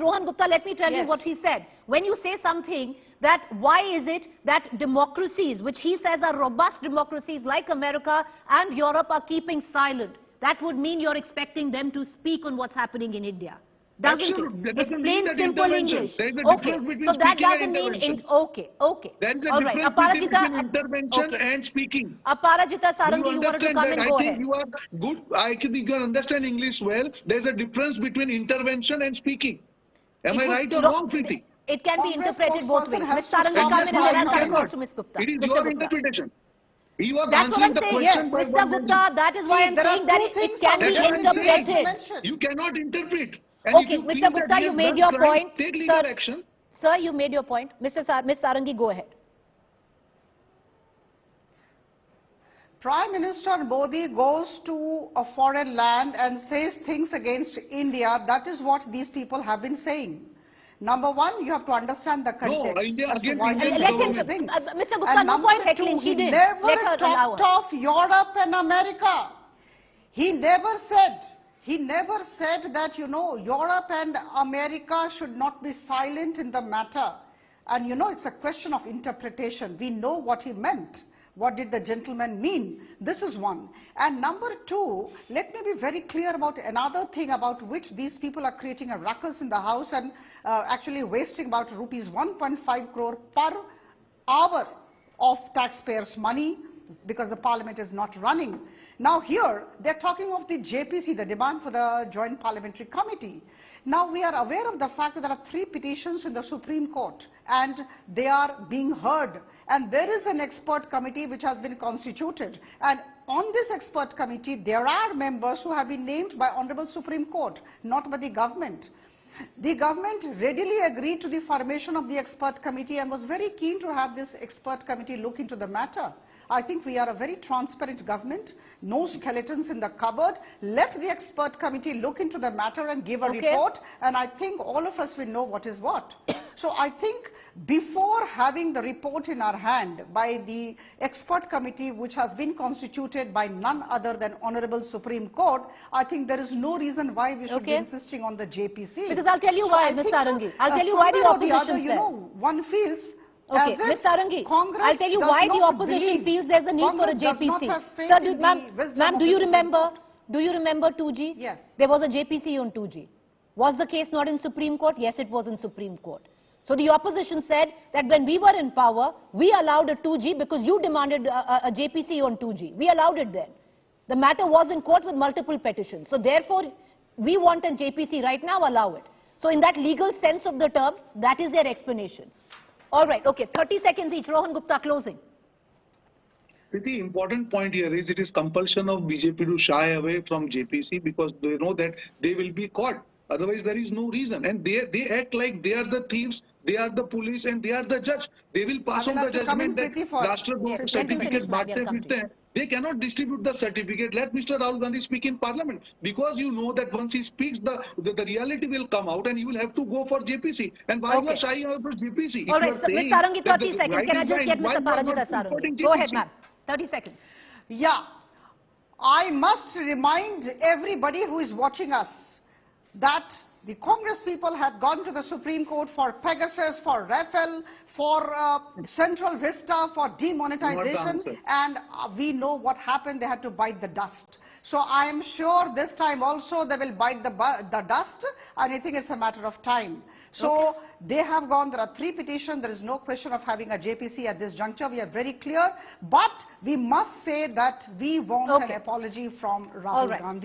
Rohan Gupta, let me tell you what he said. When you say something that why is it that democracies, which he says are robust democracies like America and Europe, are keeping silent, that would mean you're expecting them to speak on what's happening in India. Doesn't it? It's plain simple English. Okay, so that doesn't mean... Okay. There is a difference between intervention and speaking. Aparajita Sarangi, you wanted to come and go ahead. I think you are good. I think you can understand English well. There is a difference between intervention and speaking. Am I right or wrong, Preeti? It can be interpreted both ways. Ms. Sarangi, come in and then come to Ms. Gupta. It is your interpretation. He was That's what I'm saying. Yes, Mr. Gupta, that is why I'm saying that it can be interpreted. You cannot interpret. Okay, Mr. Gupta, you made your point. Take legal action. Sir, you made your point. Ms. Sarangi, go ahead. Prime Minister Modi goes to a foreign land and says things against India. That is what these people have been saying. Number one, you have to understand the context. No, India against Mr. Gupta, no point heckling. He never talked of Europe and America. He never said that, you know, Europe and America should not be silent in the matter. And, you know, it's a question of interpretation. We know what he meant. What did the gentleman mean? This is one. And number two, let me be very clear about another thing about which these people are creating a ruckus in the House and actually wasting about rupees 1.5 crore per hour of taxpayers' money because the Parliament is not running. Now here, they're talking of the JPC, the demand for the Joint Parliamentary Committee. Now we are aware of the fact that there are 3 petitions in the Supreme Court and they are being heard. And there is an expert committee which has been constituted. And on this expert committee, there are members who have been named by Honorable Supreme Court, not by the government. The government readily agreed to the formation of the expert committee and was very keen to have this expert committee look into the matter. I think we are a very transparent government, no skeletons in the cupboard. Let the expert committee look into the matter and give a report, and I think all of us will know what is what. So I think before having the report in our hand by the expert committee, which has been constituted by none other than Honorable Supreme Court, I think there is no reason why we should be insisting on the JPC. Because I'll tell you why, Ms. Sarangi. I'll tell you why the opposition says. You know, one feels... Okay, Ms. Sarangi, I'll tell you why the opposition feels there's a need for a JPC. Sir, ma'am, do you remember 2G? Yes. There was a JPC on 2G. Was the case not in Supreme Court? Yes, it was in Supreme Court. So the opposition said that when we were in power, we allowed a 2G because you demanded a JPC on 2G. We allowed it then. The matter was in court with multiple petitions. So therefore, we want a JPC right now, allow it. So in that legal sense of the term, that is their explanation. All right, okay, 30 seconds each. Rohan Gupta, closing. The important point here is it is compulsion of BJP to shy away from JPC because they know that they will be caught. Otherwise, there is no reason. And they act like they are the thieves, they are the police, and they are the judge. They will pass on the judgment that Rashtra certificate. They cannot distribute the certificate. Let Mr. Rahul Gandhi speak in Parliament. Because you know that once he speaks, the reality will come out and you will have to go for JPC. And why you are shying out for JPC? All right, Ms. Sarangi, 30 seconds. Can I just get Mr. Parajita Sarangi? Go ahead, ma'am. 30 seconds. Yeah. I must remind everybody who is watching us that the Congress people had gone to the Supreme Court for Pegasus, for Rafale, for Central Vista, for demonetization, and we know what happened. They had to bite the dust. So I am sure this time also they will bite the dust, and I think it's a matter of time. So they have gone, there are 3 petitions, there is no question of having a JPC at this juncture, we are very clear, but we must say that we want an apology from Rahul Gandhi.